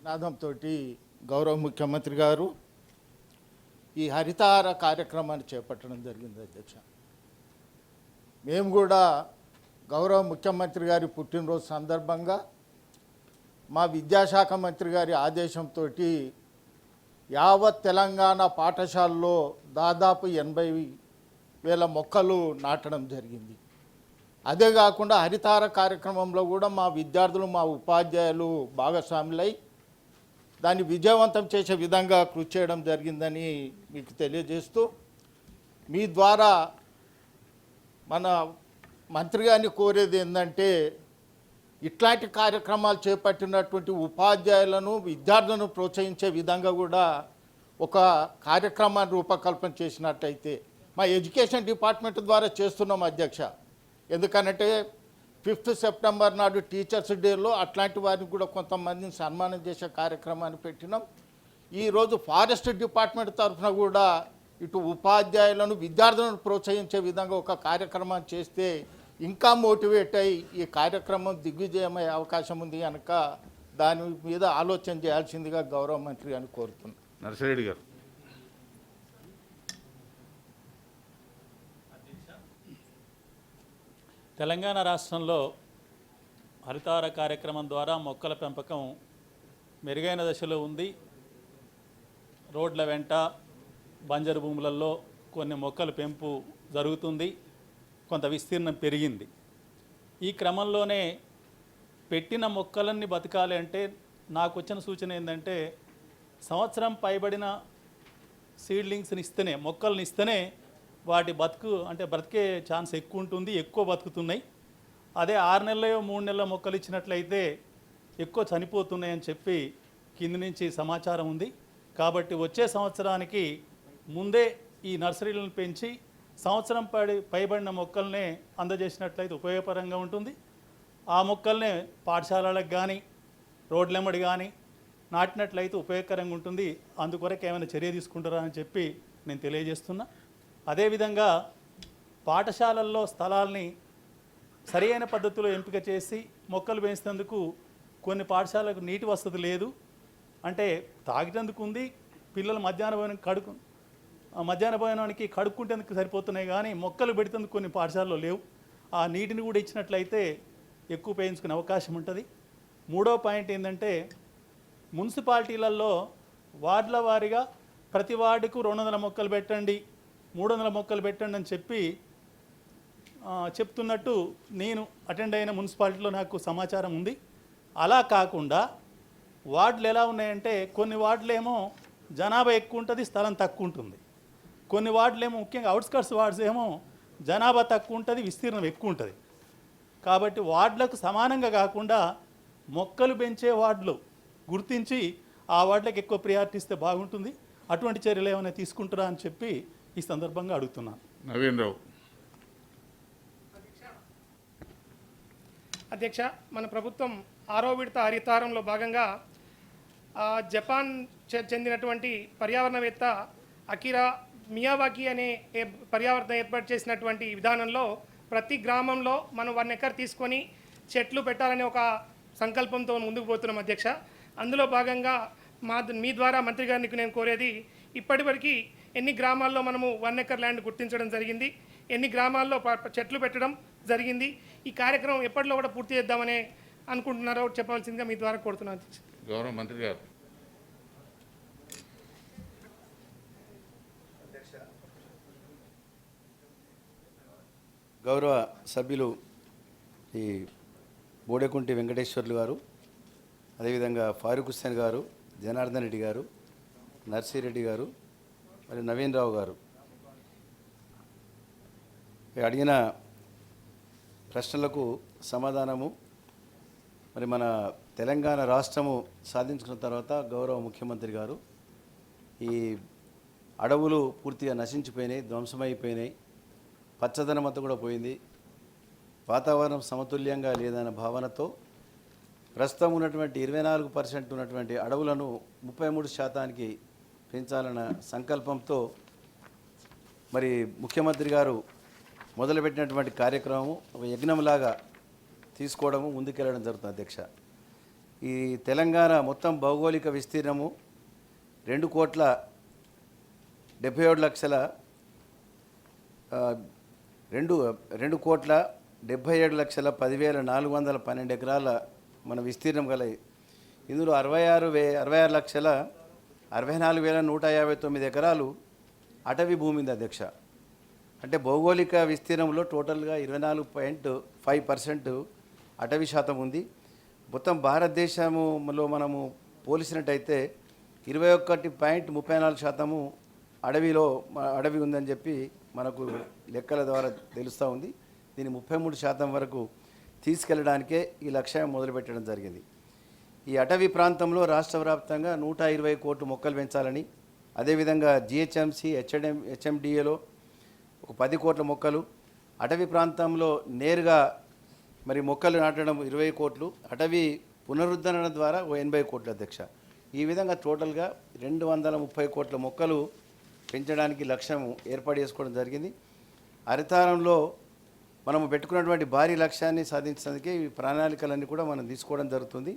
నినాదంతో గౌరవ ముఖ్యమంత్రి గారు ఈ హరితహార కార్యక్రమాన్ని చేపట్టడం జరిగింది అధ్యక్ష. మేము కూడా గౌరవ ముఖ్యమంత్రి గారి పుట్టినరోజు సందర్భంగా మా విద్యాశాఖ మంత్రి గారి ఆదేశంతో యావత్ తెలంగాణ పాఠశాలలో దాదాపు 80,000 మొక్కలు నాటడం జరిగింది. అదే కాకుండా హరితహార కార్యక్రమంలో కూడా మా విద్యార్థులు మా ఉపాధ్యాయులు భాగస్వాములై దాన్ని విజయవంతం చేసే విధంగా కృషి చేయడం జరిగిందని మీకు తెలియజేస్తూ, మీ ద్వారా మన మంత్రి గారిని కోరేది ఏంటంటే ఇట్లాంటి కార్యక్రమాలు చేపట్టినటువంటి ఉపాధ్యాయులను విద్యార్థులను ప్రోత్సహించే విధంగా కూడా ఒక కార్యక్రమాన్ని రూపకల్పన చేసినట్టయితే మా ఎడ్యుకేషన్ డిపార్ట్మెంట్ ద్వారా చేస్తున్నాం అధ్యక్ష. ఎందుకనంటే 5th సెప్టెంబర్ నాడు టీచర్స్ డేలో అట్లాంటి వారిని కూడా కొంతమందిని సన్మానం చేసే కార్యక్రమాన్ని పెట్టినాం. ఈరోజు ఫారెస్ట్ డిపార్ట్మెంట్ తరఫున కూడా ఇటు ఉపాధ్యాయులను విద్యార్థులను ప్రోత్సహించే విధంగా ఒక కార్యక్రమాన్ని చేస్తే ఇంకా మోటివేట్ అయ్యి ఈ కార్యక్రమం దిగ్విజయమయ్యే అవకాశం ఉంది కనుక దాని మీద ఆలోచన చేయాల్సిందిగా గౌరవ మంత్రి అని కోరుతున్నాను. నర్సిరెడ్డి గారు. తెలంగాణ రాష్ట్రంలో హరితహార కార్యక్రమం ద్వారా మొక్కల పెంపకం మెరుగైన దశలో ఉంది. రోడ్ల వెంట బంజరు భూములలో కొన్ని మొక్కల పెంపు జరుగుతుంది, కొంత విస్తీర్ణం పెరిగింది. ఈ క్రమంలోనే పెట్టిన మొక్కలన్నీ బతకాలి అంటే నాకు వచ్చిన సూచన ఏంటంటే సంవత్సరం పైబడిన సీడ్లింగ్స్ని ఇస్తేనే, మొక్కల్ని ఇస్తేనే వాటి బ్రతికే ఛాన్స్ ఎక్కువ ఉంటుంది, ఎక్కువ బతుకుతున్నాయి. అదే 6 నెలలు 3 నెలల మొక్కలు ఇచ్చినట్లయితే ఎక్కువ చనిపోతున్నాయని చెప్పి కింది నుంచి సమాచారం ఉంది. కాబట్టి వచ్చే సంవత్సరానికి ముందే ఈ నర్సరీలను పెంచి సంవత్సరం పైబడిన మొక్కల్నే అందజేసినట్లయితే ఉపయోగకరంగా ఉంటుంది. ఆ మొక్కల్నే పాఠశాలలకు కానీ రోడ్లెమ్మడి కానీ నాటినట్లయితే ఉపయోగకరంగా ఉంటుంది. అందుకొరకు ఏమైనా చర్య తీసుకుంటారా అని చెప్పి నేను తెలియజేస్తున్నా. అదేవిధంగా పాఠశాలల్లో స్థలాల్ని సరైన పద్ధతిలో ఎంపిక చేసి మొక్కలు పెంచేందుకు కొన్ని పాఠశాలకు నీటి వసతి లేదు, అంటే తాగేందుకు ఉంది, పిల్లలు మధ్యాహ్న భోజనానికి కడుక్కుంటేందుకు సరిపోతున్నాయి, కానీ మొక్కలు పెడితేందుకు కొన్ని పాఠశాలలో లేవు. ఆ నీటిని కూడా ఇచ్చినట్లయితే ఎక్కువ పెంచుకునే అవకాశం ఉంటుంది. 3వ పాయింట్ ఏంటంటే మున్సిపాలిటీలలో వార్డుల వారీగా ప్రతి వార్డుకు 200 మొక్కలు పెట్టండి, 300 మొక్కలు పెట్టండి అని చెప్తున్నట్టు నేను అటెండ్ అయిన మున్సిపాలిటీలో నాకు సమాచారం ఉంది. అలా కాకుండా వార్డులు ఎలా ఉన్నాయంటే కొన్ని వార్డులేమో జనాభా ఎక్కువ ఉంటుంది, స్థలం తక్కువ ఉంటుంది. కొన్ని వార్డులేమో ముఖ్యంగా అవుట్స్కట్స్ వార్డ్స్ ఏమో జనాభా తక్కువ ఉంటుంది, విస్తీర్ణం ఎక్కువ ఉంటుంది. కాబట్టి వార్డులకు సమానంగా కాకుండా మొక్కలు పెంచే వార్డులు గుర్తించి ఆ వార్డులకు ఎక్కువ ప్రియారిటీ ఇస్తే బాగుంటుంది. అటువంటి చర్యలు ఏమైనా తీసుకుంటారా అని చెప్పి ఈ సందర్భంగా అడుగుతున్నాను. నవీన్ రావు. అధ్యక్ష, మన ప్రభుత్వం 6వ విడత హరితహారంలో భాగంగా జపాన్ చెందినటువంటి పర్యావరణవేత్త అకిరా మియావాకి అనే పర్యావరణ ఏర్పాటు చేసినటువంటి విధానంలో ప్రతి గ్రామంలో మనం 1 ఎకర్ తీసుకొని చెట్లు పెట్టాలనే ఒక సంకల్పంతో ముందుకు పోతున్నాం అధ్యక్ష. అందులో భాగంగా మీ ద్వారా మంత్రి గారికి నేను కోరేది, ఇప్పటివరకు ఎన్ని గ్రామాల్లో మనము 1 ఎకర్ ల్యాండ్ గుర్తించడం జరిగింది, ఎన్ని గ్రామాల్లో చెట్లు పెట్టడం జరిగింది, ఈ కార్యక్రమం ఎప్పటిలో కూడా పూర్తి చేద్దామని అనుకుంటున్నారో చెప్పవలసిందిగా మీ ద్వారా కోరుతున్నాను అధ్యక్ష. గౌరవ మంత్రి గారు. గౌరవ సభ్యులు ఈ బోడెకుంటి వెంకటేశ్వర్లు గారు, అదేవిధంగా ఫారూక్ హుస్సేన్ గారు, జనార్దన్ రెడ్డి గారు, నర్సిరెడ్డి గారు, మరి నవీన్ రావు గారు అడిగిన ప్రశ్నలకు సమాధానము, మరి మన తెలంగాణ రాష్ట్రము సాధించుకున్న తర్వాత గౌరవ ముఖ్యమంత్రి గారు ఈ అడవులు పూర్తిగా నశించిపోయినాయి, ధ్వంసమైపోయినాయి, పచ్చదనం అంతా కూడా పోయింది, వాతావరణం సమతుల్యంగా లేదన్న భావనతో ప్రస్తుతం ఉన్నటువంటి 24% ఉన్నటువంటి అడవులను 33% పెంచాలన్న సంకల్పంతో మరి ముఖ్యమంత్రి గారు మొదలుపెట్టినటువంటి కార్యక్రమం ఒక యజ్ఞంలాగా తీసుకోవడము, ముందుకెళ్ళడం జరుగుతుంది అధ్యక్ష. ఈ తెలంగాణ మొత్తం భౌగోళిక విస్తీర్ణము 2,77,10,412 ఎకరాల మన విస్తీర్ణం గల ఇందులో 66,64,159 ఎకరాలు అటవీ భూమి ఉంది అధ్యక్ష. అంటే భౌగోళిక విస్తీర్ణంలో టోటల్గా 24.5% అటవీ శాతం ఉంది. మొత్తం భారతదేశంలో మనము పోల్చినట్టయితే 21.34% అడవి ఉందని చెప్పి మనకు లెక్కల ద్వారా తెలుస్తూ ఉంది. దీన్ని 33% వరకు తీసుకెళ్లడానికే ఈ లక్ష్యం మొదలుపెట్టడం జరిగింది. ఈ అటవీ ప్రాంతంలో రాష్ట్ర వ్యాప్తంగా 120 కోట్ల మొక్కలు పెంచాలని, అదేవిధంగా జిహెచ్ఎంసి హెచ్ఎండిఏలో ఒక 10 కోట్ల మొక్కలు, అటవీ ప్రాంతంలో నేరుగా మరి మొక్కలు నాటడం 20 కోట్లు, అటవీ పునరుద్ధరణ ద్వారా 80 కోట్ల అధ్యక్ష. ఈ విధంగా టోటల్గా 230 కోట్ల మొక్కలు పెంచడానికి లక్ష్యం ఏర్పాటు చేసుకోవడం జరిగింది. హరితారంలో మనము పెట్టుకున్నటువంటి భారీ లక్ష్యాన్ని సాధించడానికి ఈ ప్రణాళికలన్నీ కూడా మనం తీసుకోవడం జరుగుతుంది.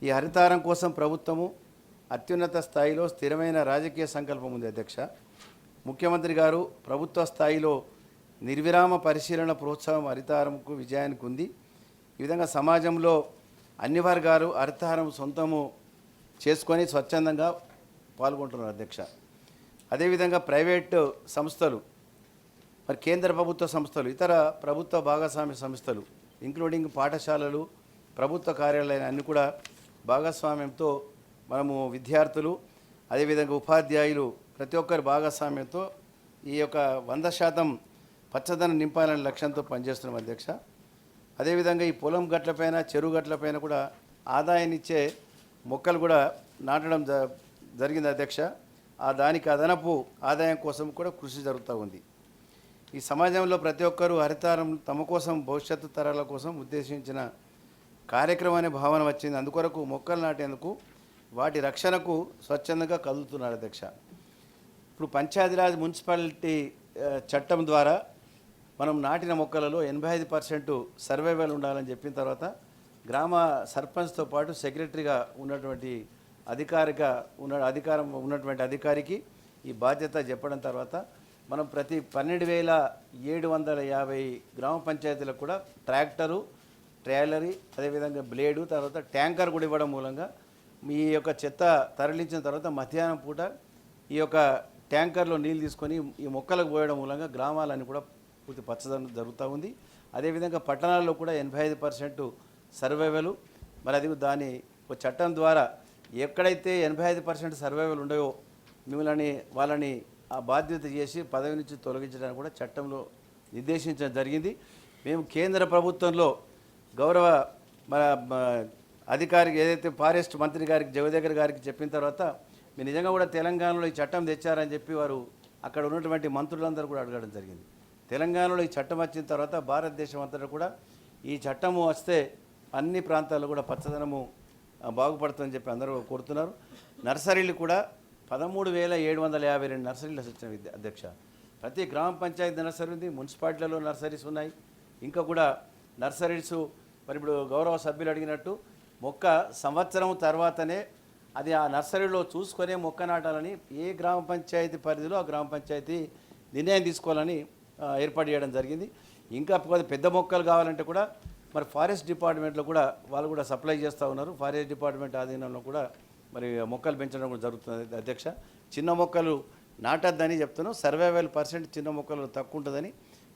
ఈ హరితారం కోసం ప్రభుత్వము అత్యున్నత స్థాయిలో స్థిరమైన రాజకీయ సంకల్పం ఉంది అధ్యక్ష. ముఖ్యమంత్రి గారు ప్రభుత్వ స్థాయిలో నిర్విరామ పరిశీలన ప్రోత్సాహం హరితారంకు విజయానికి ఉంది. ఈ విధంగా సమాజంలో అన్ని వర్గాలు హరితారం సొంతము చేసుకొని స్వచ్ఛందంగా పాల్గొంటున్నారు అధ్యక్ష. అదేవిధంగా ప్రైవేటు సంస్థలు, మరి కేంద్ర ప్రభుత్వ సంస్థలు, ఇతర ప్రభుత్వ భాగస్వామ్య సంస్థలు ఇంక్లూడింగ్ పాఠశాలలు, ప్రభుత్వ కార్యాలయాలు అన్నీ కూడా భాగస్వామ్యంతో మనము విద్యార్థులు, అదేవిధంగా ఉపాధ్యాయులు ప్రతి ఒక్కరి భాగస్వామ్యంతో ఈ యొక్క 100% పచ్చదనం నింపాలనే లక్ష్యంతో పనిచేస్తున్నాం అధ్యక్ష. అదేవిధంగా ఈ పొలం గట్లపైన, చెరువు గట్లపైన కూడా ఆదాయాన్నిచ్చే మొక్కలు కూడా నాటడం జరిగింది అధ్యక్ష. దానికి అదనపు ఆదాయం కోసం కూడా కృషి జరుగుతూ ఉంది. ఈ సమాజంలో ప్రతి ఒక్కరూ హరితారం తమ కోసం, భవిష్యత్తు తరాల కోసం ఉద్దేశించిన కార్యక్రమం అనే భావన వచ్చింది. అందుకొరకు మొక్కలు నాటేందుకు, వాటి రక్షణకు స్వచ్ఛందంగా కదులుతున్నారు అధ్యక్ష. ఇప్పుడు పంచాయతీరాజ్ మున్సిపాలిటీ చట్టం ద్వారా మనం నాటిన మొక్కలలో 85% సర్వైవల్ ఉండాలని చెప్పిన తర్వాత గ్రామ సర్పంచ్తో పాటు సెక్రటరీగా ఉన్నటువంటి అధికారం ఉన్నటువంటి అధికారికి ఈ బాధ్యత చెప్పడం తర్వాత మనం ప్రతి 12,750 గ్రామ పంచాయతీలకు కూడా ట్రాక్టరు, ట్రైలరీ, అదేవిధంగా బ్లేడు, తర్వాత ట్యాంకర్ కూడా ఇవ్వడం మూలంగా మీ యొక్క చెత్త తరలించిన తర్వాత మధ్యాహ్నం పూట ఈ యొక్క ట్యాంకర్లో నీళ్ళు తీసుకొని ఈ మొక్కలకు పోయడం మూలంగా గ్రామాలన్నీ కూడా పూర్తి పచ్చదనం జరుగుతూ ఉంది. అదేవిధంగా పట్టణాల్లో కూడా 85% సర్వైవల్. మరి అది దాని ఒక చట్టం ద్వారా ఎక్కడైతే 85% సర్వైవల్ ఉండయో వాళ్ళని ఆ బాధ్యత చేసి పదవి నుంచి తొలగించడానికి కూడా చట్టంలో నిర్దేశించడం జరిగింది. మేము కేంద్ర ప్రభుత్వంలో గౌరవ మన అధికారికి ఏదైతే ఫారెస్ట్ మంత్రి గారికి, జవదేకర్ గారికి చెప్పిన తర్వాత మీరు నిజంగా కూడా తెలంగాణలో ఈ చట్టం తెచ్చారని చెప్పి వారు అక్కడ ఉన్నటువంటి మంత్రులందరూ కూడా అడగడం జరిగింది. తెలంగాణలో ఈ చట్టం వచ్చిన తర్వాత భారతదేశం అంతటా కూడా ఈ చట్టము వస్తే అన్ని ప్రాంతాల్లో కూడా పచ్చదనము బాగుపడుతుందని చెప్పి అందరూ కోరుతున్నారు. నర్సరీలు కూడా 13,752 నర్సరీలు వచ్చిన అధ్యక్ష. ప్రతి గ్రామ పంచాయతీ నర్సరీ ఉంది, మున్సిపాలిటీలలో నర్సరీస్ ఉన్నాయి. ఇంకా కూడా నర్సరీస్ మరి ఇప్పుడు గౌరవ సభ్యులు అడిగినట్టు మొక్క సంవత్సరం తర్వాతనే అది ఆ నర్సరీలో చూసుకొనే మొక్క నాటాలని ఏ గ్రామ పంచాయతీ పరిధిలో ఆ గ్రామ పంచాయతీ నిర్ణయం తీసుకోవాలని ఏర్పాటు చేయడం జరిగింది. ఇంకా పెద్ద మొక్కలు కావాలంటే కూడా మరి ఫారెస్ట్ డిపార్ట్మెంట్లో కూడా వాళ్ళు కూడా సప్లై చేస్తూ ఉన్నారు. ఫారెస్ట్ డిపార్ట్మెంట్ ఆధీనంలో కూడా మరి మొక్కలు పెంచడం కూడా జరుగుతుంది అధ్యక్ష. చిన్న మొక్కలు నాటద్దని చెప్తున్నాం. సర్వైవల్ % చిన్న మొక్కలు తక్కువ ఉంటుందని,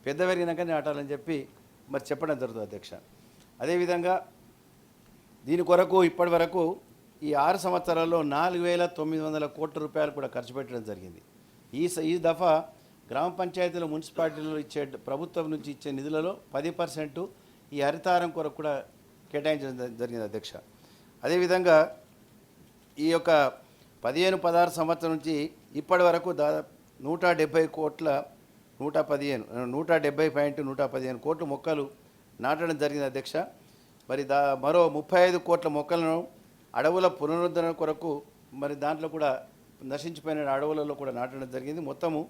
పెద్ద పెరిగినాకనే నాటాలని చెప్పి మరి చెప్పడం జరుగుతుంది అధ్యక్ష. అదేవిధంగా దీని కొరకు ఇప్పటి వరకు ఈ 6 సంవత్సరాల్లో 4,900 కోట్ల రూపాయలు కూడా ఖర్చు పెట్టడం జరిగింది. ఈ దఫా గ్రామ పంచాయతీలు, మున్సిపాలిటీలు ఇచ్చే ప్రభుత్వం నుంచి ఇచ్చే నిధులలో 10% ఈ హరితారం కొరకు కూడా కేటాయించడం జరిగింది అధ్యక్ష. అదేవిధంగా ఈ యొక్క 15-16 సంవత్సరం నుంచి ఇప్పటి వరకు దాదాపు 170.115 కోట్ల మొక్కలు నాటడం జరిగింది అధ్యక్ష. మరి మరో 35 కోట్ల మొక్కలను అడవుల పునరుద్ధరణ కొరకు మరి దాంట్లో కూడా నశించిపోయిన అడవులలో కూడా నాటడం జరిగింది. మొత్తము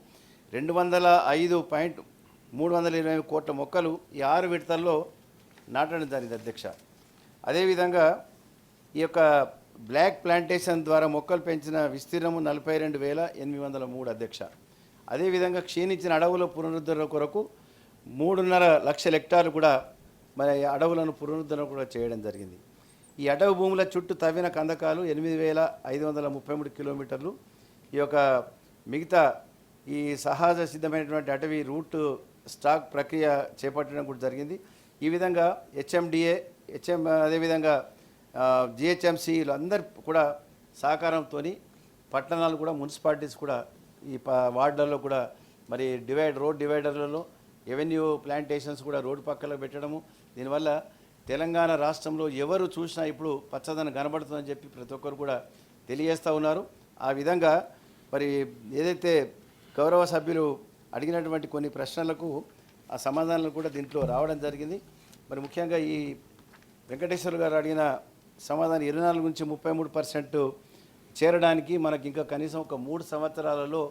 205.320 కోట్ల మొక్కలు ఈ 6 విడతల్లో నాటడం జరిగింది అధ్యక్ష. అదేవిధంగా ఈ యొక్క బ్లాక్ ప్లాంటేషన్ ద్వారా మొక్కలు పెంచిన విస్తీర్ణము 42,803 అధ్యక్ష. అదేవిధంగా క్షీణించిన అడవుల పునరుద్ధరణ కొరకు 3.5 లక్షల హెక్టార్లు కూడా మరి అడవులను పునరుద్ధరణ కూడా చేయడం జరిగింది. ఈ అటవీ భూముల చుట్టూ తవ్విన కందకాలు 8,533 కిలోమీటర్లు. ఈ యొక్క మిగతా ఈ సహజ సిద్ధమైనటువంటి అటవీ రూట్ స్టాక్ ప్రక్రియ చేపట్టడం కూడా జరిగింది. ఈ విధంగా హెచ్ఎండిఏ అదేవిధంగా జిహెచ్ఎంసీలు అందరు కూడా సహకారంతో పట్టణాలు కూడా మున్సిపాలిటీస్ కూడా ఈ వార్డులలో కూడా మరి రోడ్ డివైడర్లలో ఎవెన్యూ ప్లాంటేషన్స్ కూడా రోడ్డు పక్కన పెట్టడము. దీనివల్ల తెలంగాణ రాష్ట్రంలో ఎవరు చూసినా ఇప్పుడు పచ్చదనం కనబడుతుందని చెప్పి ప్రతి ఒక్కరు కూడా తెలియజేస్తూ ఉన్నారు. ఆ విధంగా మరి ఏదైతే గౌరవ సభ్యులు అడిగినటువంటి కొన్ని ప్రశ్నలకు ఆ సమాధానాలు కూడా దీంట్లో రావడం జరిగింది. మరి ముఖ్యంగా ఈ వెంకటేశ్వర గారు అడిగిన సమాధానం 24 నుంచి 33% చేరడానికి మనకి ఇంకా కనీసం ఒక 3 సంవత్సరాలలో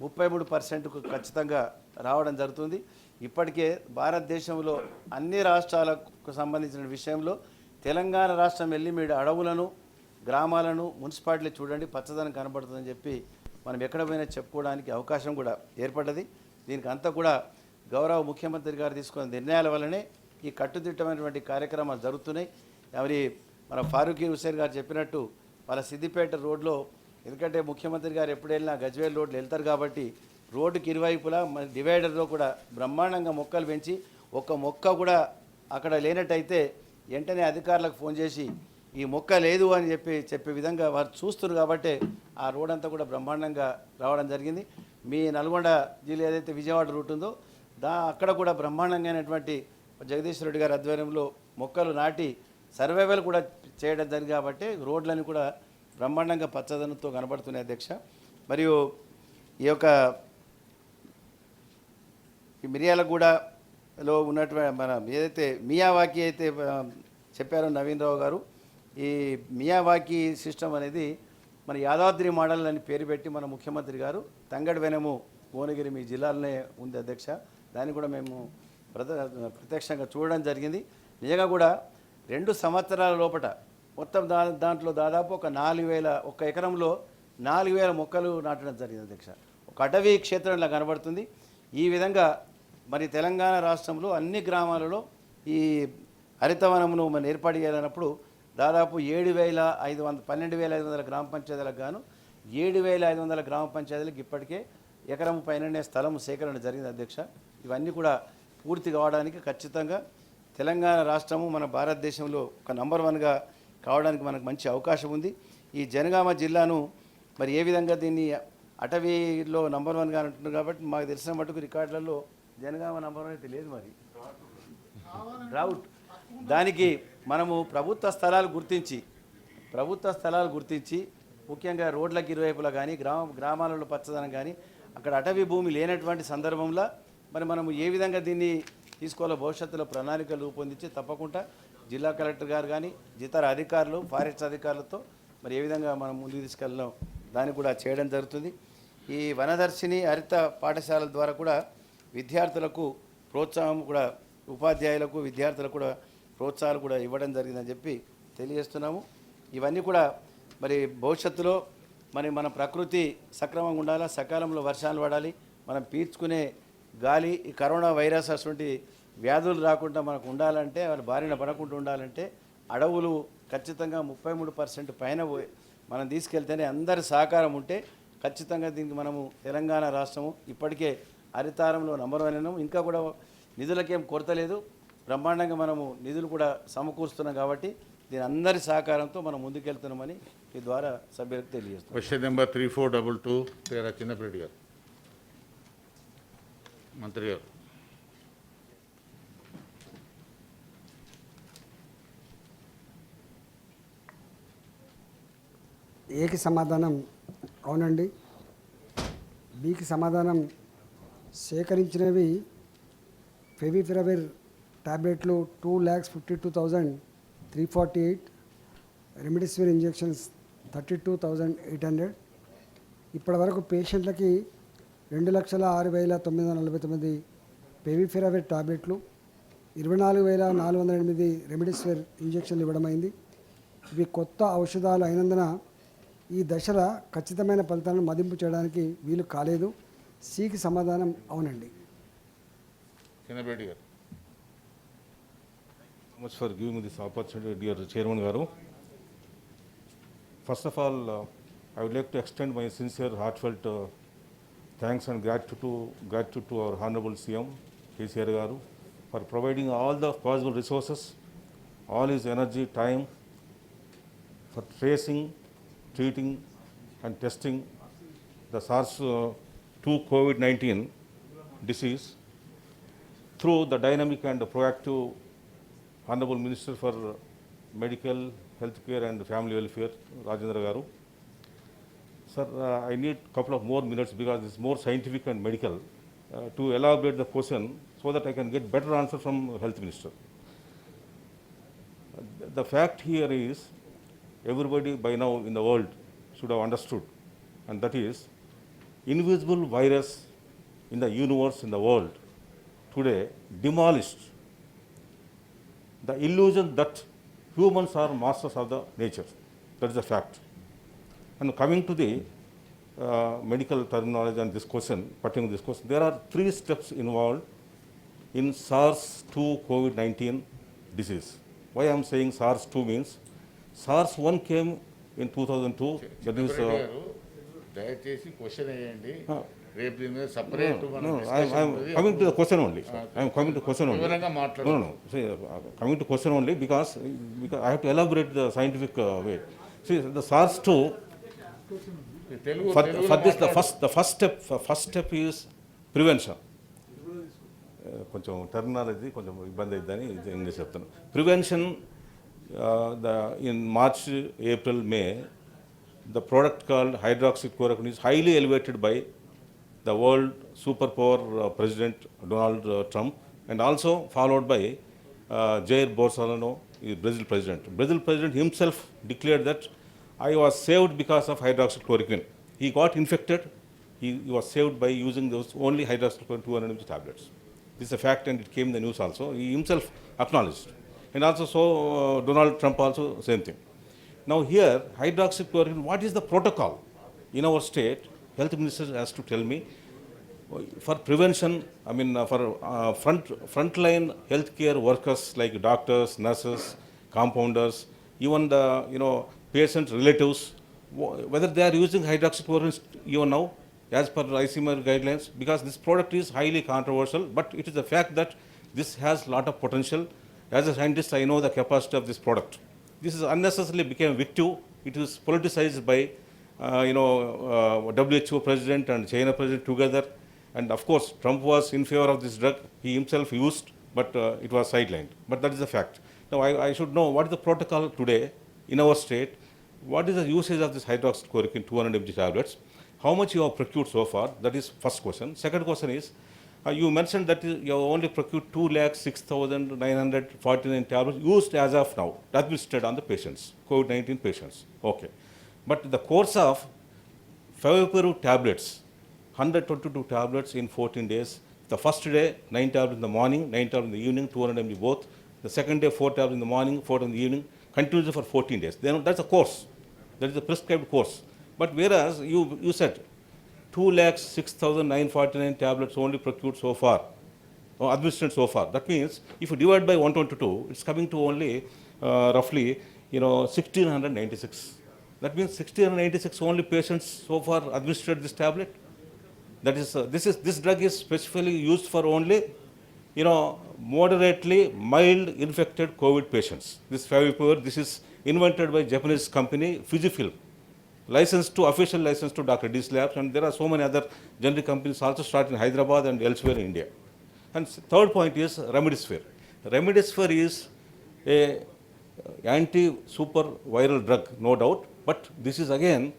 33%కు ఖచ్చితంగా రావడం జరుగుతుంది. ఇప్పటికే భారతదేశంలో అన్ని రాష్ట్రాలకు సంబంధించిన విషయంలో తెలంగాణ రాష్ట్రం వెళ్ళి మీరు అడవులను గ్రామాలను మున్సిపాలిటీలు చూడండి పచ్చదనం కనబడుతుందని చెప్పి మనం ఎక్కడ పోయినా చెప్పుకోవడానికి అవకాశం కూడా ఏర్పడ్డది. దీనికి అంతా కూడా గౌరవ ముఖ్యమంత్రి గారు తీసుకున్న నిర్ణయాల వల్లనే ఈ కట్టుదిట్టమైనటువంటి కార్యక్రమాలు జరుగుతున్నాయి. మరి మన ఫారూఖీ హుస్సేన్ గారు చెప్పినట్టు వాళ్ళ సిద్దిపేట రోడ్లో, ఎందుకంటే ముఖ్యమంత్రి గారు ఎప్పుడు వెళ్ళినా గజ్వేల్ రోడ్లు వెళ్తారు కాబట్టి రోడ్డుకి ఇరువైపులా మన డివైడర్లో కూడా బ్రహ్మాండంగా మొక్కలు పెంచి ఒక్క మొక్క కూడా అక్కడ లేనట్టయితే వెంటనే అధికారులకు ఫోన్ చేసి ఈ మొక్క లేదు అని చెప్పే విధంగా వారు చూస్తున్నారు కాబట్టి ఆ రోడ్ అంతా కూడా బ్రహ్మాండంగా రావడం జరిగింది. మీ నల్గొండ జిల్లా ఏదైతే విజయవాడ రూట్ ఉందో అక్కడ కూడా బ్రహ్మాండంగానటువంటి జగదీశ్వర రెడ్డి గారి ఆధ్వర్యంలో మొక్కలు నాటి సర్వైవల్ కూడా చేయడం జరిగింది కాబట్టి రోడ్లని కూడా బ్రహ్మాండంగా పచ్చదనంతో కనబడుతున్నాయి అధ్యక్ష. మరియు ఈ యొక్క ఈ మిర్యాలగూడలో ఉన్నటువంటి మన ఏదైతే మియావాకీ అయితే చెప్పారో నవీన్ రావు గారు, ఈ మియావాకీ సిస్టమ్ అనేది మన యాదాద్రి మోడల్ అని పేరు పెట్టి మన ముఖ్యమంత్రి గారు తంగడి వెనము భువనగిరి మీ జిల్లాలోనే ఉంది అధ్యక్ష. దాన్ని కూడా మేము ప్రత్యక్షంగా చూడడం జరిగింది. నిజంగా కూడా 2 సంవత్సరాల లోపల మొత్తం దాంట్లో దాదాపు ఒక 4,000 ఒక ఎకరంలో 4,000 మొక్కలు నాటడం జరిగింది అధ్యక్ష. ఒక అటవీ క్షేత్రంలో కనబడుతుంది. ఈ విధంగా మరి తెలంగాణ రాష్ట్రంలో అన్ని గ్రామాలలో ఈ హరితవనమును మనం ఏర్పాటు చేయాలన్నప్పుడు దాదాపు 12,500 గ్రామ పంచాయతీలకు గాను 7,500 గ్రామ పంచాయతీలకు ఇప్పటికే ఎకరం పైననే స్థలం సేకరణ జరిగింది అధ్యక్ష. ఇవన్నీ కూడా పూర్తి కావడానికి ఖచ్చితంగా తెలంగాణ రాష్ట్రము మన భారతదేశంలో ఒక నంబర్ 1గా కావడానికి మనకు మంచి అవకాశం ఉంది. ఈ జనగామ జిల్లాను మరి ఏ విధంగా దీన్ని అటవీలో నంబర్ 1గా అంటున్నారు కాబట్టి మాకు తెలిసిన మటుకు రికార్డులలో జనగామ నంబర్ 1 అయితే లేదు. మరి డ్రౌట్ దానికి మనము ప్రభుత్వ స్థలాలు గుర్తించి ముఖ్యంగా రోడ్లకు ఇరువైపులా కానీ గ్రామాలలో పచ్చదనం కానీ అక్కడ అటవీ భూమి లేనటువంటి సందర్భంలో మరి మనము ఏ విధంగా దీన్ని తీసుకోవాలో భవిష్యత్తులో ప్రణాళికలు రూపొందించి తప్పకుండా జిల్లా కలెక్టర్ గారు కానీ ఇతర అధికారులు ఫారెస్ట్ అధికారులతో మరి ఏ విధంగా మనం ముందుకు తీసుకెళ్ళడం దాన్ని కూడా చేయడం జరుగుతుంది. ఈ వనదర్శిని హరిత పాఠశాలల ద్వారా కూడా విద్యార్థులకు ప్రోత్సాహం కూడా ఉపాధ్యాయులకు విద్యార్థులకు కూడా ప్రోత్సాహాలు కూడా ఇవ్వడం జరిగిందని చెప్పి తెలియజేస్తున్నాము. ఇవన్నీ కూడా మరి భవిష్యత్తులో మన ప్రకృతి సక్రమంగా ఉండాలా, సకాలంలో వర్షాలు పడాలి, మనం పీల్చుకునే గాలి ఈ కరోనా వైరస్ అటువంటి వ్యాధులు రాకుండా మనకు ఉండాలంటే వాళ్ళ బారిన పడకుండా ఉండాలంటే అడవులు ఖచ్చితంగా 33% పైన మనం తీసుకెళ్తేనే అందరి సహకారం ఉంటే ఖచ్చితంగా దీనికి మనము తెలంగాణ రాష్ట్రము ఇప్పటికే హరితారంలో నంబర్ 1 ఇంకా కూడా నిధులకేం కొరత లేదు. బ్రహ్మాండంగా మనము నిధులు కూడా సమకూరుస్తున్నాం కాబట్టి దీని అందరి సహకారంతో మనం ముందుకెళ్తున్నామని ఈ ద్వారా సభ్యులకు తెలియజేస్తాం. క్వశ్చన్ నెంబర్ 3422 పేరా చిన్నపిరెడ్డి గారు. మంత్రి గారు. ఏకి సమాధానం అవునండి. బికి సమాధానం సేకరించినవి ఫెవిపిరవిర్ టాబ్లెట్లు 2,52,348, రెమిడిసివిర్ ఇంజెక్షన్స్ 32,800. ఇప్పటి వరకు పేషెంట్లకి 2,06,949 ఫెవిపిరవిర్ టాబ్లెట్లు, 24,408 రెమిడిసివిర్ ఇంజెక్షన్లు ఇవ్వడమైంది. ఇవి కొత్త ఔషధాలు అయినందున ఈ దశల ఖచ్చితమైన ఫలితాలను మదింపు చేయడానికి వీలు కాలేదు. సికి సమాధానం అవునండి. చిన్నపరెడ్డి గారు. Much for giving me this opportunity, dear Chairman Garu. First of all, I would like to extend my sincere, heartfelt thanks and gratitude to our Honorable CM, KCR Garu, for providing all the possible resources, all his energy, time, for tracing, treating and testing the SARS-2 COVID-19 disease through the dynamic and proactive Honorable Minister for Medical, Healthcare and Family Welfare, Rajendra Garu. Sir, I need a couple of more minutes because it's more scientific and medical to elaborate the question so that I can get better answer from Health Minister. The fact here is everybody by now in the world should have understood, and that is invisible virus in the universe, in the world today demolished the illusion that humans are masters of the nature. That is a fact. And coming to the medical terminology and this question, pertaining to this question, there are 3 steps involved in SARS-2 COVID-19 disease. Why I am saying SARS-2 means SARS-1 came in 2002. That is, Chinnapa Reddy గారు దయచేసి question వేయండి. రేపు దీని మీద separate no, I am coming to the question only. I am coming to question only. వివరంగా మాట్లాడు. No. See, coming to question only because I have to elaborate the scientific way. See, the SARS-2. Telugu For this, the first step is prevention. కొంచెం terminology కొంచెం ఇబ్బంది అవుతుందని English చెప్తాను. Prevention in March, April, May, the product called hydroxychloroquine is highly elevated by the world superpower President Donald Trump, and also followed by Jair Bolsonaro, Brazil President. Brazil President himself declared that I was saved because of hydroxychloroquine. He got infected. He was saved by using those only hydroxychloroquine 200 mg tablets. This is a fact, and it came in the news also. He himself acknowledged. And also so Donald Trump also same thing. Now here, hydroxychloroquine, what is the protocol in our state? Health Minister has to tell me. For prevention, I mean for frontline healthcare workers like doctors, nurses, compounders, even the patient relatives, whether they are using hydroxychloroquine even now as per ICMR guidelines, because this product is highly controversial, but it is a fact that this has lot of potential. As a scientist, I know the capacity of this product. This is unnecessarily became victim. It is politicized by WHO president and China president together. And of course, Trump was in favor of this drug. He himself used, but it was sidelined. But that is a fact. Now, I should know what is the protocol today in our state. What is the usage of this hydroxychloroquine 200 mg tablets? How much you have procured so far? That is first question. Second question is, you mentioned that you have only procured 2,06,949 tablets used as of now, administered on the patients, COVID-19 patients. Okay. But the course of Favipiravir tablets, 122 tablets in 14 days. The first day, 9 tablets in the morning, 9 tablets in the evening, 200 mg both. The second day, 4 tablets in the morning, 4 in the evening, continuously for 14 days. Then that's a course. That is a prescribed course. But whereas you said 2,06,949 tablets only procured so far, or administered so far. That means if you divide by 122, it's coming to only roughly 1,696. That means 1,696 only patients so far administered this tablet. That is this drug is specifically used for only moderately mild infected COVID patients. This Favipiravir, this is invented by Japanese company Fujifilm, official license to Dr. D's Labs, and there are so many other generic companies also started in Hyderabad and elsewhere in India. And third point is Remdesivir. Remdesivir is a anti-super viral drug, no doubt, but this is again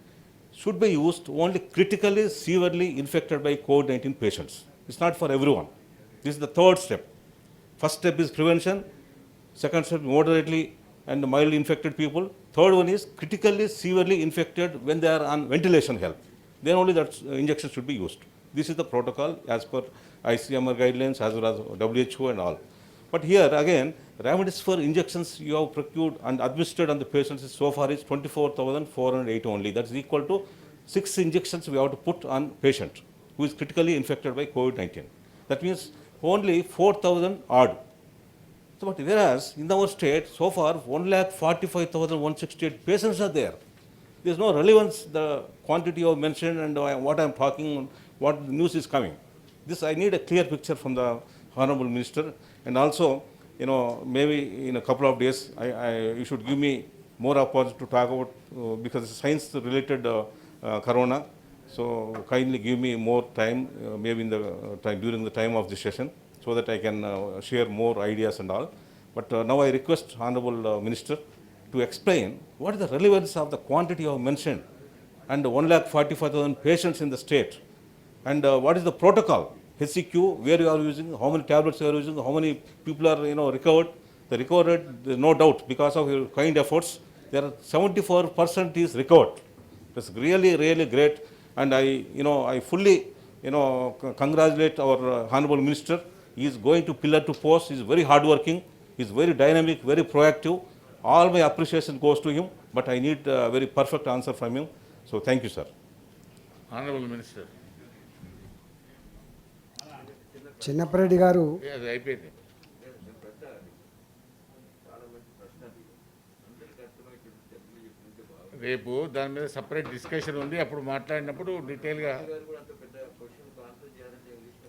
should be used only critically severely infected by COVID-19 patients. It's not for everyone. This is the third step. First step is prevention. Second step, moderately and mildly infected people. Third one is critically severely infected when they are on ventilation help. Then only that injection should be used. This is the protocol as per ICMR guidelines as well as WHO and all. But here again, remdesivir injections you have procured and administered on the patients is so far is 24,408 only. That is equal to 6 injections we have to put on patient who is critically infected by COVID-19. That means only 4,000 odd. So, but whereas in our state, so far 1,45,168 patients are there. There is no relevance, the quantity you have mentioned and what I am talking, what the news is coming. This I need a clear picture from the Honorable Minister, and also, maybe in a couple of days, you should give me more opportunity to talk about, because it's science-related corona. So kindly give me more time, maybe in the time during the time of the session, so that I can share more ideas and all. But now I request Honorable Minister to explain what is the relevance of the quantity you have mentioned and 1,45,000 patients in the state, and what is the protocol, HCQ, where you are using, how many tablets you are using, how many people are recovered. The recovered, there is no doubt, because of your kind efforts, there are 74% is recovered. That's really, really great, and I fully congratulate our Honorable Minister. He is going to pillar to post. He is very hardworking. He is very dynamic, very proactive. All my appreciation goes to him, but I need a very perfect answer from him. So thank you, sir. Honorable Minister. Chinnappa Reddy గారు అది అయిపోయింది. రేపు దాని మీద separate discussion ఉంది, అప్పుడు మాట్లాడినప్పుడు డీటెయిల్గా.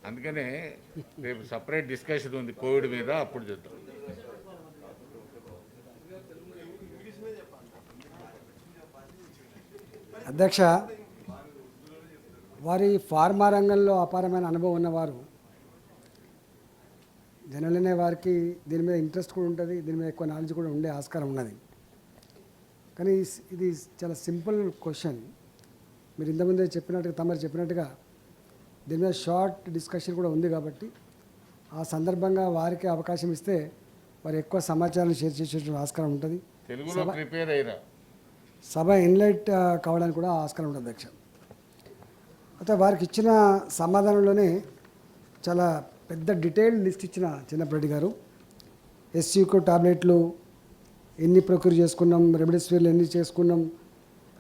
అందుకనే రేపు సపరేట్ డిస్కషన్ ఉంది కోవిడ్ మీద, అప్పుడు చేద్దాం. అధ్యక్ష, వారి ఫార్మా రంగంలో అపారమైన అనుభవం ఉన్నవారు. జనరల్గానే వారికి దీని మీద ఇంట్రెస్ట్ కూడా ఉంటుంది, దీని మీద ఎక్కువ నాలెడ్జ్ కూడా ఉండే ఆస్కారం ఉన్నది. కానీ ఇది చాలా సింపుల్ క్వశ్చన్. మీరు ఇంతకుముందే చెప్పినట్టుగా, తమరు చెప్పినట్టుగా దీని మీద షార్ట్ డిస్కషన్ కూడా ఉంది కాబట్టి ఆ సందర్భంగా వారికి అవకాశం ఇస్తే వారు ఎక్కువ సమాచారాన్ని షేర్ చేసే ఆస్కారం ఉంటుంది. తెలుగులో ప్రిపేర్ అయ్యారా? సభ ఇన్లైట్ కావడానికి కూడా ఆస్కారం ఉంటుంది అధ్యక్ష. అయితే వారికి ఇచ్చిన సమాధానంలోనే చాలా పెద్ద డీటెయిల్డ్ లిస్ట్ ఇచ్చిన చిన్నప్పరెడ్డి గారు. ఎస్సీకు టాబ్లెట్లు ఎన్ని ప్రొక్యూర్ చేసుకున్నాం, రెమ్డెసివిర్లు ఎన్ని చేసుకున్నాం,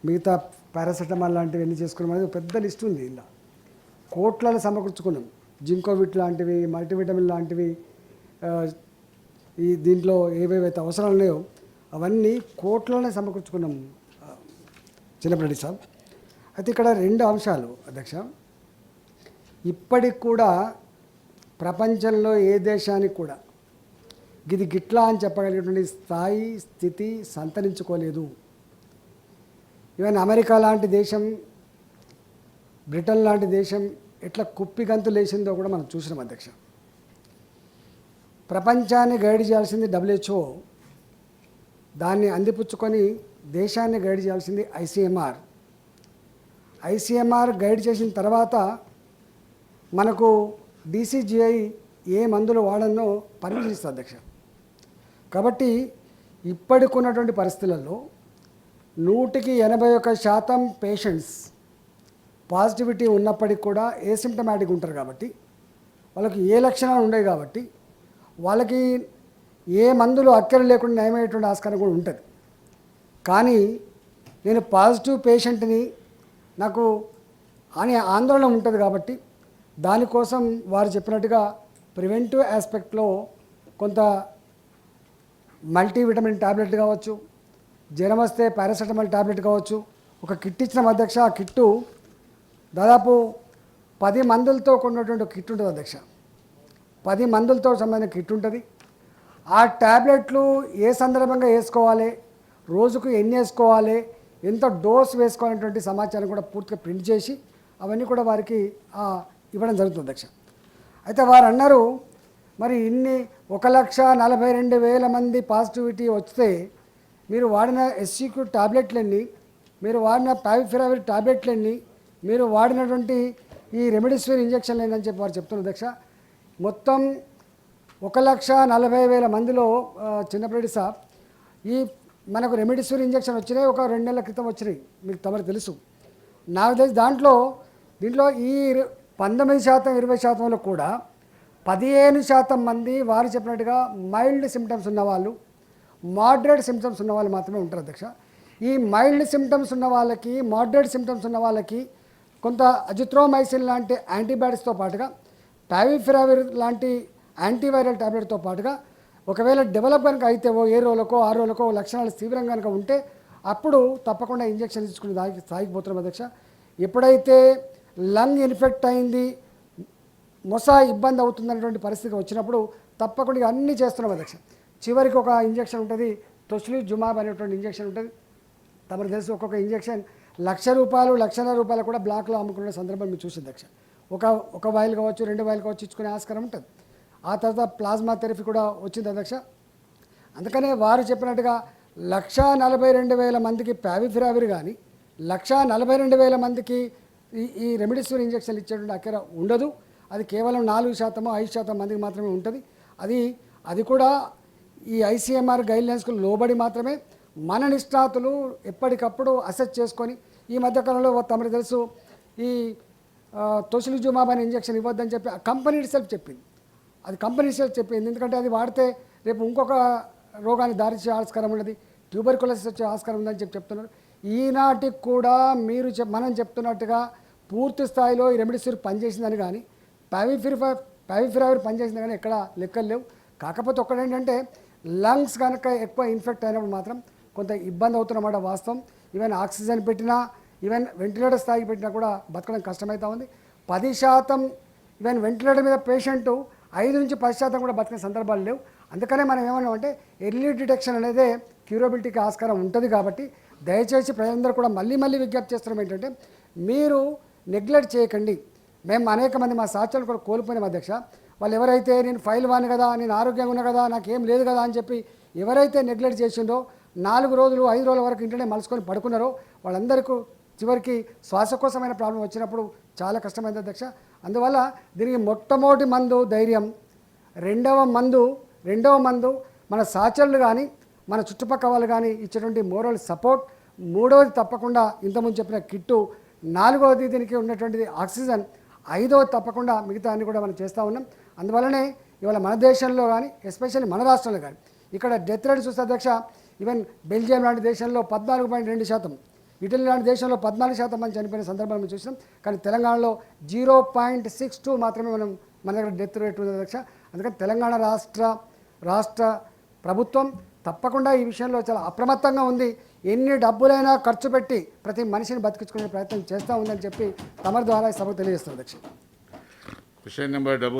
మిగతా పారాసెటమాల్ లాంటివి ఎన్ని చేసుకున్నాం అనేది పెద్ద లిస్ట్ ఉంది. ఇలా కోట్లలో సమకూర్చుకున్నాం. జింకోవిట్ లాంటివి, మల్టీవిటమిన్ లాంటివి, ఈ దీంట్లో ఏవేవైతే అవసరాలు ఉన్నాయో అవన్నీ కోట్లలోనే సమకూర్చుకున్నాం చిన్నప్పరెడ్డి సాబ్. అయితే ఇక్కడ 2 అంశాలు అధ్యక్ష. ఇప్పటికి కూడా ప్రపంచంలో ఏ దేశానికి కూడా ఇది గిట్లా అని చెప్పగలిగేటువంటి స్థాయి, స్థితి సంతరించుకోలేదు. ఈవెన్ అమెరికా లాంటి దేశం, బ్రిటన్ లాంటి దేశం ఎట్లా కుప్పిగంతు లేచిందో కూడా మనం చూసినాం అధ్యక్ష. ప్రపంచాన్ని గైడ్ చేయాల్సింది WHO, దాన్ని అందిపుచ్చుకొని దేశాన్ని గైడ్ చేయాల్సింది ఐసీఎంఆర్ గైడ్ చేసిన తర్వాత మనకు DCGI ఏ మందులు వాడనో పర్మిషన్ ఇస్తుంది అధ్యక్ష. కాబట్టి ఇప్పటికున్నటువంటి పరిస్థితులలో 181% పేషెంట్స్ పాజిటివిటీ ఉన్నప్పటికీ కూడా ఏసిమ్టమాటిక్ ఉంటారు కాబట్టి, వాళ్ళకి ఏ లక్షణాలు ఉండవు కాబట్టి వాళ్ళకి ఏ మందులు అక్కర లేకుండా నయమయ్యేటువంటి ఆస్కారం కూడా ఉంటుంది. కానీ నేను పాజిటివ్ పేషెంట్ని, నాకు అని ఆందోళన ఉంటుంది కాబట్టి దానికోసం వారు చెప్పినట్టుగా ప్రివెంటివ్ ఆస్పెక్ట్లో కొంత మల్టీవిటమిన్ ట్యాబ్లెట్ కావచ్చు, జ్వరం వస్తే పారాసెటమాల్ ట్యాబ్లెట్ కావచ్చు, ఒక కిట్ ఇచ్చిన అధ్యక్ష. ఆ కిట్టు దాదాపు 10 మందులతో కొన్నటువంటి ఒక కిట్ ఉంటుంది అధ్యక్ష. 10 మందులతో సంబంధించిన కిట్ ఉంటుంది. ఆ ట్యాబ్లెట్లు ఏ సందర్భంగా వేసుకోవాలి, రోజుకు ఎన్ని వేసుకోవాలి, ఎంత డోస్ వేసుకోవాలనేటువంటి సమాచారం కూడా పూర్తిగా ప్రింట్ చేసి అవన్నీ కూడా వారికి ఇవ్వడం జరుగుతుంది అధ్యక్ష. అయితే వారు అన్నారు, మరి ఇన్ని 1,42,000 మంది పాజిటివిటీ వస్తే మీరు వాడిన ఎస్సీక్యూ టాబ్లెట్లన్నీ, మీరు వాడిన పావిఫిరావిర్ టాబ్లెట్లన్నీ, మీరు వాడినటువంటి ఈ రెమ్డెసివిర్ ఇంజక్షన్లు ఏంటని చెప్పి వారు చెప్తున్నారు అధ్యక్ష. మొత్తం 1,40,000 మందిలో చిన్నప్పరెడ్డి సాబ్ ఈ మనకు రెమ్డెసివిర్ ఇంజక్షన్ వచ్చినాయి, ఒక 2 నెలల క్రితం వచ్చినాయి, మీకు తమరు తెలుసు. నాకు తెలిసి దీంట్లో ఈ 19%, 20%లో కూడా 15% మంది వారు చెప్పినట్టుగా మైల్డ్ సిమ్టమ్స్ ఉన్నవాళ్ళు, మోడరేట్ సిమ్టమ్స్ ఉన్న వాళ్ళు మాత్రమే ఉంటారు అధ్యక్ష. ఈ మైల్డ్ సిమ్టమ్స్ ఉన్న వాళ్ళకి, మోడరేట్ సిమ్టమ్స్ ఉన్న వాళ్ళకి కొంత అజిత్రోమైసిన్ లాంటి యాంటీబయాటిక్స్తో పాటుగా పావిఫిరావిర్ లాంటి యాంటీవైరల్ టాబ్లెట్తో పాటుగా ఒకవేళ డెవలప్ కనుక అయితే 7 రోజులకో 6 రోజులకో లక్షణాలు తీవ్రంగా కనుక ఉంటే అప్పుడు తప్పకుండా ఇంజెక్షన్ తీసుకుని సాగిపోతున్నాం అధ్యక్ష. ఎప్పుడైతే లంగ్ ఇన్ఫెక్ట్ అయింది, మొస ఇబ్బంది అవుతుందనేటువంటి పరిస్థితి వచ్చినప్పుడు తప్పకుండా అన్నీ చేస్తున్నాం అధ్యక్ష. చివరికి ఒక ఇంజెక్షన్ ఉంటుంది, టొసిలిజుమాబ్ అనేటువంటి ఇంజెక్షన్ ఉంటుంది. తమకు తెలుసు ఒక్కొక్క ఇంజెక్షన్ ₹1,00,000, ₹1,50,000 కూడా బ్లాక్లో అమ్ముకునే సందర్భం మీరు చూసింది అధ్యక్ష. ఒక వాయిల్ కావచ్చు, 2 వాయిల్ కావచ్చు ఇచ్చుకునే ఆస్కారం ఉంటుంది. ఆ తర్వాత ప్లాస్మా థెరపీ కూడా వచ్చింది అధ్యక్ష. అందుకనే వారు చెప్పినట్టుగా 1,42,000 మందికి పావిఫిరావిర్ కానీ 1,42,000 మందికి ఈ రెమిడిసివిర్ ఇంజెక్షన్లు ఇచ్చేటువంటి అక్కర ఉండదు. అది కేవలం 4%, 5% మందికి మాత్రమే ఉంటుంది. అది కూడా ఈ ఐసీఎంఆర్ గైడ్లైన్స్కు లోబడి మాత్రమే మన నిష్ణాతులు ఎప్పటికప్పుడు అసెస్ చేసుకొని, ఈ మధ్యకాలంలో తమకు తెలుసు ఈ టొసిలిజుమాబ్ అనే ఇంజెక్షన్ ఇవ్వద్దని చెప్పి కంపెనీ ఇట్సెల్ఫ్ చెప్పింది. అది కంపెనీ ఇట్సెల్ఫ్ చెప్పింది, ఎందుకంటే అది వాడితే రేపు ఇంకొక రోగాన్ని దారిచ్చే ఆస్కారం ఉన్నది, ట్యూబర్కులోసిస్ వచ్చే ఆస్కారం ఉందని చెప్తున్నారు. ఈనాటికి కూడా మీరు మనం చెప్తున్నట్టుగా పూర్తి స్థాయిలో ఈ రెమిడిసివిర్ పనిచేసిందని కానీ పావిఫిరావిర్ పనిచేసిందని కానీ ఎక్కడ లెక్కలు లేవు. కాకపోతే ఒక్కటేంటంటే లంగ్స్ కనుక ఎక్కువ ఇన్ఫెక్ట్ అయినప్పుడు మాత్రం కొంత ఇబ్బంది అవుతున్నమాట వాస్తవం. ఈవెన్ ఆక్సిజన్ పెట్టినా, ఈవెన్ వెంటిలేటర్ స్థాయికి పెట్టినా కూడా బతకడం కష్టమవుతా ఉంది. 10% ఈవెన్ వెంటిలేటర్ మీద పేషెంట్ 5 నుంచి 10% కూడా బతికే సందర్భాలు లేవు. అందుకనే మనం ఏమన్నామంటే ఎర్లీ డిటెక్షన్ అనేది క్యూరబిలిటీకి ఆస్కారం ఉంటుంది. కాబట్టి దయచేసి ప్రజలందరూ కూడా మళ్ళీ విజ్ఞప్తి చేస్తున్నాం ఏంటంటే మీరు నెగ్లెక్ట్ చేయకండి. మేము అనేక మంది మా సాక్షులు కూడా కోల్పోయినాం అధ్యక్ష. వాళ్ళు ఎవరైతే నేను ఫైల్ వాను కదా, నేను ఆరోగ్యంగా ఉన్నా కదా, నాకేం లేదు కదా అని చెప్పి ఎవరైతే నెగ్లెక్ట్ చేసిండో 4 రోజులు 5 రోజుల వరకు ఇంటనే మలుసుకొని పడుకున్నారో వాళ్ళందరికీ చివరికి శ్వాసకోశమైన ప్రాబ్లం వచ్చినప్పుడు చాలా కష్టమైంది అధ్యక్ష. అందువల్ల దీనికి మొట్టమొదటి మందు ధైర్యం, రెండవ మందు మన సాచర్లు కానీ మన చుట్టుపక్కల వాళ్ళు కానీ ఇచ్చేటువంటి మోరల్ సపోర్ట్, మూడవది తప్పకుండా ఇంతకుముందు చెప్పిన కిట్టు, 4వది దీనికి ఉన్నటువంటిది ఆక్సిజన్, 5వది తప్పకుండా మిగతా అన్ని కూడా మనం చేస్తూ ఉన్నాం. అందువల్లనే ఇవాళ మన దేశంలో కానీ ఎస్పెషల్లీ మన రాష్ట్రంలో కానీ ఇక్కడ డెత్ రేట్ చూస్తే అధ్యక్ష, ఈవెన్ బెల్జియం లాంటి దేశంలో 14.2%, ఇటలీ లాంటి దేశంలో 14% మంది చనిపోయిన సందర్భాలు మనం చూసాం. కానీ తెలంగాణలో 0.62 మాత్రమే మన దగ్గర డెత్ రేట్ ఉంది అధ్యక్ష. అందుకని తెలంగాణ రాష్ట్ర ప్రభుత్వం తప్పకుండా ఈ విషయంలో చాలా అప్రమత్తంగా ఉంది. ఎన్ని డబ్బులైనా ఖర్చు పెట్టి ప్రతి మనిషిని బతికించుకునే ప్రయత్నం చేస్తూ ఉందని చెప్పి తమ ద్వారా సభకు తెలియజేస్తుంది అధ్యక్ష. Question number